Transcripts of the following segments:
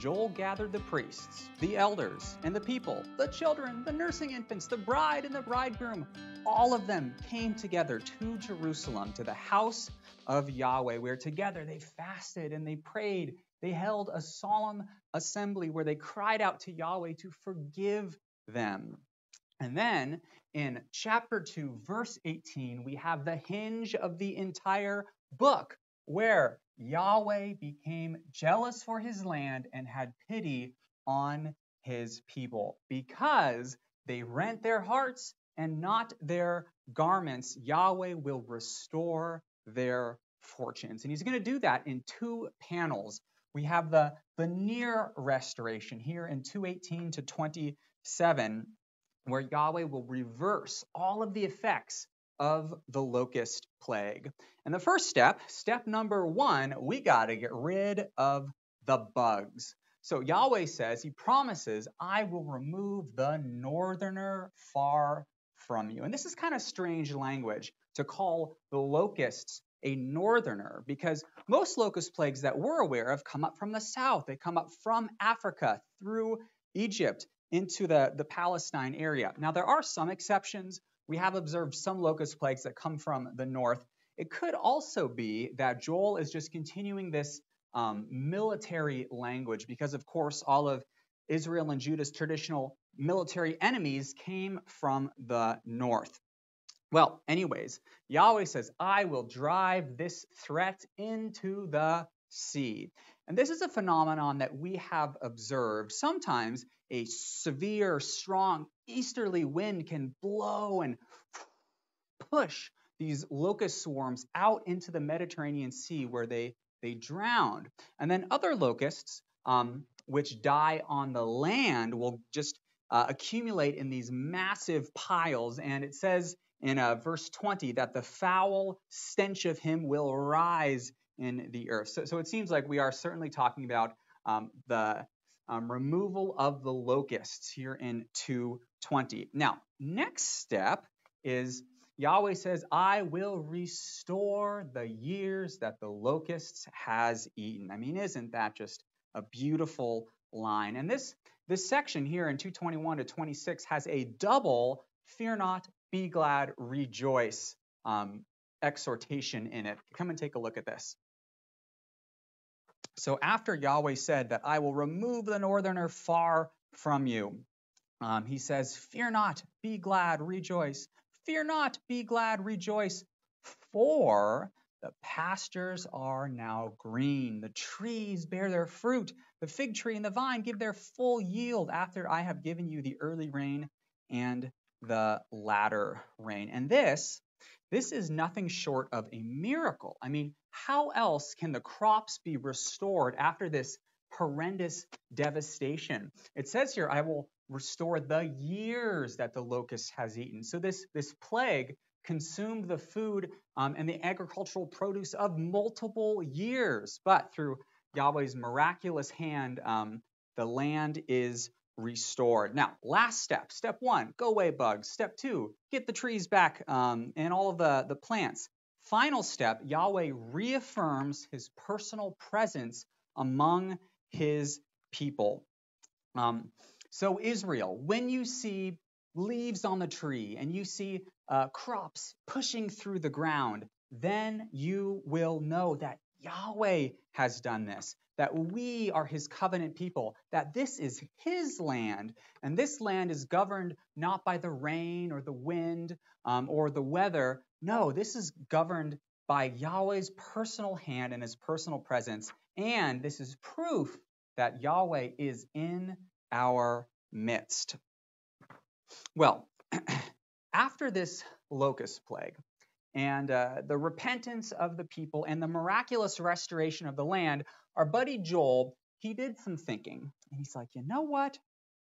Joel gathered the priests, the elders, and the people, the children, the nursing infants, the bride and the bridegroom. All of them came together to Jerusalem, to the house of Yahweh, where together they fasted and they prayed. They held a solemn assembly where they cried out to Yahweh to forgive them. And then in chapter 2, verse 18, we have the hinge of the entire book, where Yahweh became jealous for his land and had pity on his people. Because they rent their hearts and not their garments, Yahweh will restore their fortunes. And he's going to do that in two panels. We have the near restoration here in 2:18 to 27, where Yahweh will reverse all of the effects of the locust plague. And the first step, step number 1, we got to get rid of the bugs. So Yahweh says, he promises, I will remove the northerner far from you. And this is kind of strange language to call the locusts a northerner, because most locust plagues that we're aware of come up from the south. They come up from Africa through Egypt into the Palestine area. Now, there are some exceptions. We have observed some locust plagues that come from the north. It could also be that Joel is just continuing this military language because, of course, all of Israel and Judah's traditional military enemies came from the north. Well, anyways, Yahweh says, I will drive this threat into the sea. And this is a phenomenon that we have observed. Sometimes a severe, strong easterly wind can blow and push these locust swarms out into the Mediterranean Sea, where they drown. And then other locusts, which die on the land, will just accumulate in these massive piles. And it says in verse 20 that the foul stench of him will rise in the earth. So it seems like we are certainly talking about the removal of the locusts here in 2:20. Now, next step is Yahweh says, I will restore the years that the locusts has eaten. I mean, isn't that just a beautiful line? And this section here in 2:21 to 26 has a double fear not, be glad, rejoice exhortation in it. Come and take a look at this. So after Yahweh said that I will remove the northerner far from you, he says, fear not, be glad, rejoice. Fear not, be glad, rejoice, for the pastures are now green. The trees bear their fruit. The fig tree and the vine give their full yield after I have given you the early rain and the latter rain. And this is nothing short of a miracle. I mean, how else can the crops be restored after this horrendous devastation? It says here, I will restore the years that the locust has eaten. So this plague consumed the food and the agricultural produce of multiple years. But through Yahweh's miraculous hand, the land is restored. Now, last step. Step 1, go away bugs. Step 2, get the trees back and all of the plants. Final step, Yahweh reaffirms his personal presence among his people. So Israel, when you see leaves on the tree and you see crops pushing through the ground, then you will know that Yahweh has done this, that we are his covenant people, that this is his land, and this land is governed not by the rain or the wind or the weather. No, this is governed by Yahweh's personal hand and his personal presence, and this is proof that Yahweh is in our midst. Well, after this locust plague and the repentance of the people and the miraculous restoration of the land, our buddy Joel, he did some thinking. And he's like, you know what?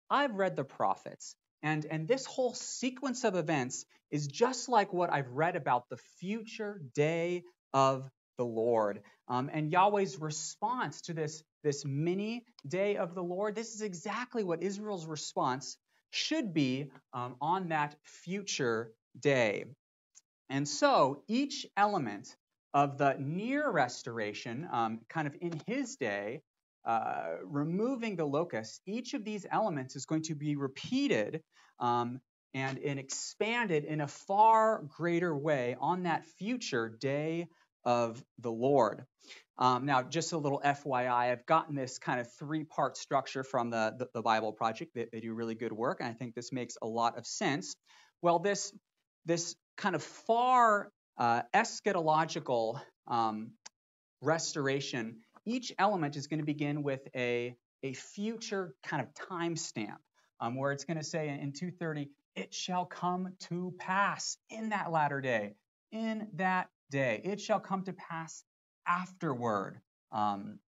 I've read the prophets. And this whole sequence of events is just like what I've read about the future day of the Lord. And Yahweh's response to this mini day of the Lord, this is exactly what Israel's response should be on that future day. And so each element of the near restoration, kind of in his day, removing the locusts, each of these elements is going to be repeated and expanded in a far greater way on that future day of the Lord. Now, just a little FYI, I've gotten this kind of three-part structure from the Bible Project. They do really good work, and I think this makes a lot of sense. Well, this kind of far eschatological restoration, each element is going to begin with a future kind of timestamp, where it's going to say in 2:30, it shall come to pass in that latter day, in that day. It shall come to pass afterward. And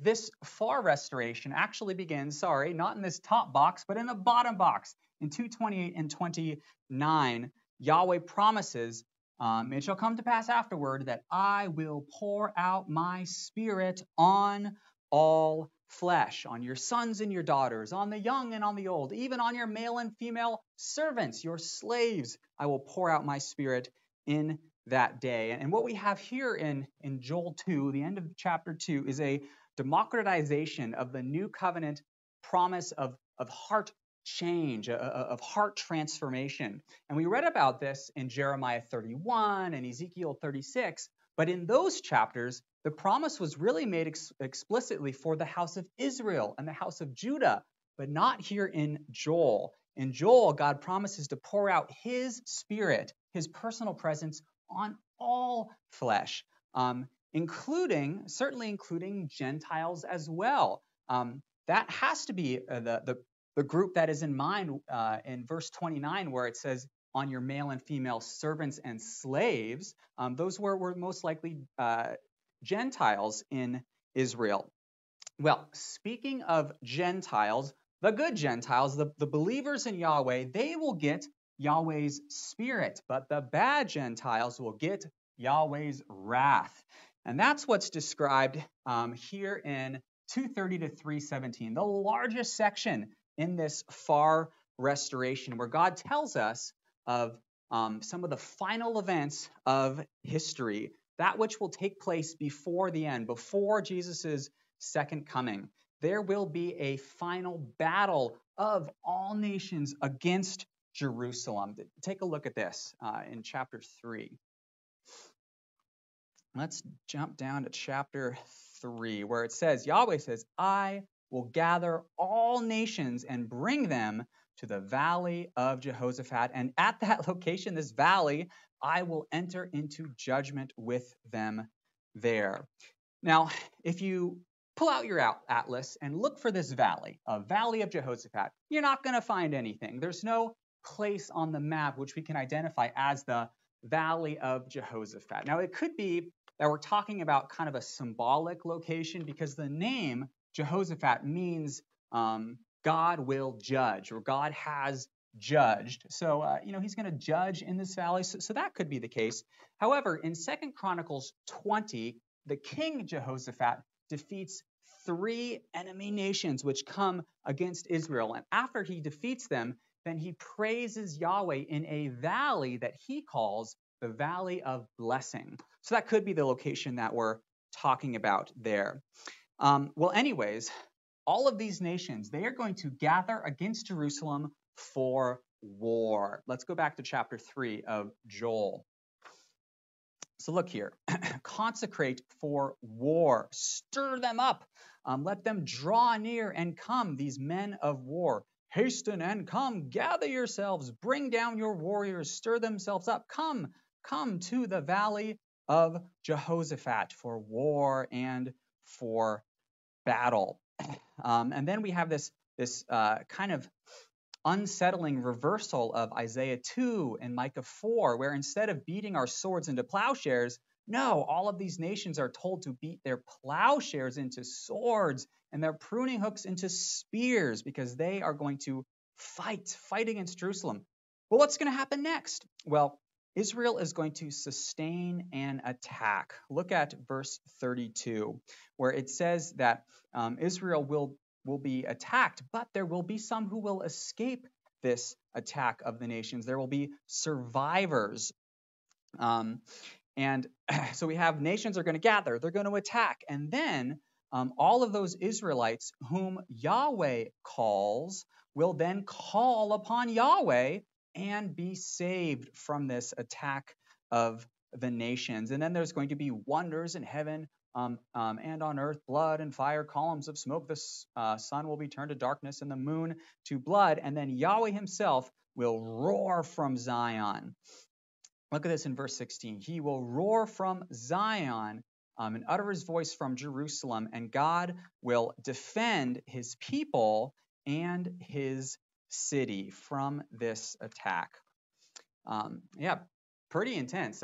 this far restoration actually begins, not in this top box, but in the bottom box. In 2:28 and 29, Yahweh promises, it shall come to pass afterward that I will pour out my spirit on all flesh, on your sons and your daughters, on the young and on the old, even on your male and female servants, your slaves. I will pour out my spirit in that day. And what we have here in Joel 2, the end of chapter 2, is a democratization of the new covenant promise of heart change, of heart transformation. And we read about this in Jeremiah 31 and Ezekiel 36, but in those chapters, the promise was really made explicitly for the house of Israel and the house of Judah, but not here in Joel. In Joel, God promises to pour out his spirit, his personal presence on all flesh, certainly including Gentiles as well. That has to be the group that is in mind in verse 29, where it says, on your male and female servants and slaves. Those were most likely Gentiles in Israel. Well, speaking of Gentiles, the good Gentiles, the believers in Yahweh, they will get Yahweh's spirit, but the bad Gentiles will get Yahweh's wrath. And that's what's described here in 2:30 to 3:17, the largest section in this far restoration, where God tells us of some of the final events of history, that which will take place before the end, before Jesus' second coming. There will be a final battle of all nations against Jerusalem. Take a look at this in chapter 3. Let's jump down to chapter 3, where it says, Yahweh says, I will gather all nations and bring them to the valley of Jehoshaphat. And at that location, this valley, I will enter into judgment with them there. Now, if you pull out your atlas and look for this valley, a valley of Jehoshaphat, you're not going to find anything. There's no place on the map which we can identify as the valley of Jehoshaphat. Now, it could be that we're talking about kind of a symbolic location, because the name Jehoshaphat means God will judge, or God has judged. So, he's going to judge in this valley. So that could be the case. However, in 2 Chronicles 20, the king Jehoshaphat defeats 3 enemy nations which come against Israel. And after he defeats them, then he praises Yahweh in a valley that he calls the Valley of Blessing. So that could be the location that we're talking about there. Well, anyways, all of these nations, they are going to gather against Jerusalem for war. Let's go back to chapter 3 of Joel. So look here, consecrate for war, stir them up, let them draw near and come, these men of war. Hasten and come, gather yourselves, bring down your warriors, stir themselves up, come to the valley of Jehoshaphat for war and for battle. And then we have this kind of unsettling reversal of Isaiah 2 and Micah 4, where instead of beating our swords into plowshares, no, all of these nations are told to beat their plowshares into swords and their pruning hooks into spears, because they are going to fight against Jerusalem. Well, what's going to happen next? Well, Israel is going to sustain an attack. Look at verse 32, where it says that Israel will be attacked, but there will be some who will escape this attack of the nations. There will be survivors. And so we have nations are going to gather, they're going to attack, and then all of those Israelites whom Yahweh calls will then call upon Yahweh and be saved from this attack of the nations. And then there's going to be wonders in heaven and on earth, blood and fire, columns of smoke. The sun will be turned to darkness and the moon to blood. And then Yahweh himself will roar from Zion. Look at this in verse 16. He will roar from Zion and utter his voice from Jerusalem, and God will defend his people and his city from this attack. Yeah, pretty intense.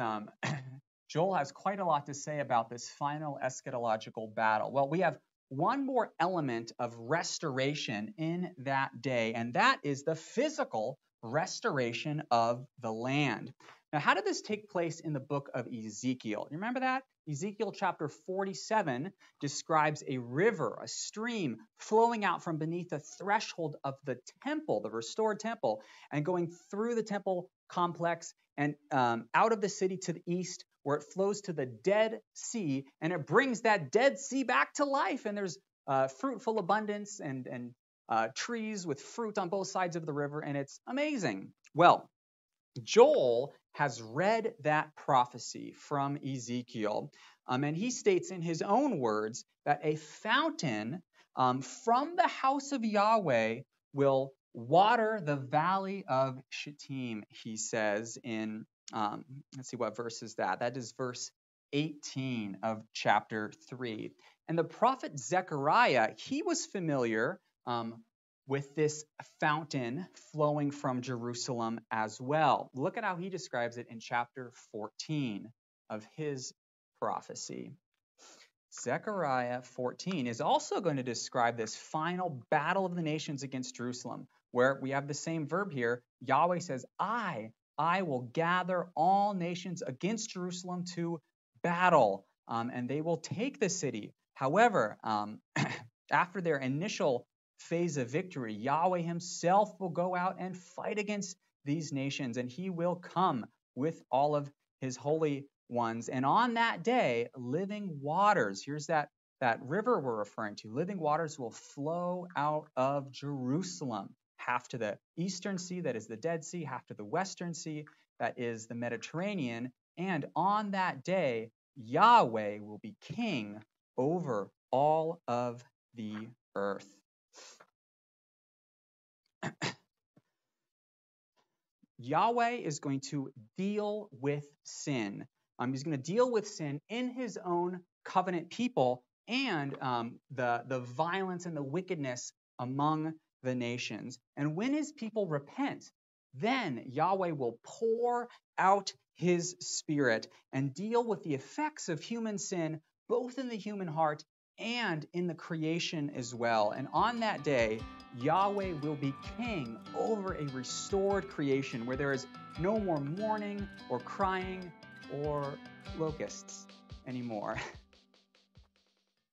Joel has quite a lot to say about this final eschatological battle. Well, we have one more element of restoration in that day, and that is the physical restoration of the land. Now, how did this take place in the book of Ezekiel? You remember that? Ezekiel chapter 47 describes a river, a stream, flowing out from beneath the threshold of the temple, the restored temple, and going through the temple complex and out of the city to the east, where it flows to the Dead Sea, and it brings that Dead Sea back to life. And there's fruitful abundance and trees with fruit on both sides of the river, and it's amazing. Well, Joel has read that prophecy from Ezekiel, and he states in his own words that a fountain from the house of Yahweh will water the valley of Shittim, he says in, let's see, what verse is that? That is verse 18 of chapter 3. And the prophet Zechariah, he was familiar with this fountain flowing from Jerusalem as well. Look at how he describes it in chapter 14 of his prophecy. Zechariah 14 is also going to describe this final battle of the nations against Jerusalem, where we have the same verb here. Yahweh says, I will gather all nations against Jerusalem to battle, and they will take the city. However, after their initial phase of victory, Yahweh himself will go out and fight against these nations, and he will come with all of his holy ones. And on that day, living waters, here's that river we're referring to, living waters will flow out of Jerusalem, half to the eastern sea, that is the Dead Sea, half to the western sea, that is the Mediterranean. And on that day, Yahweh will be king over all of the earth. Yahweh is going to deal with sin. He's going to deal with sin in his own covenant people and the violence and the wickedness among the nations. And when his people repent, then Yahweh will pour out his spirit and deal with the effects of human sin, both in the human heart and in the creation as well. And on that day, Yahweh will be king over a restored creation where there is no more mourning or crying or locusts anymore.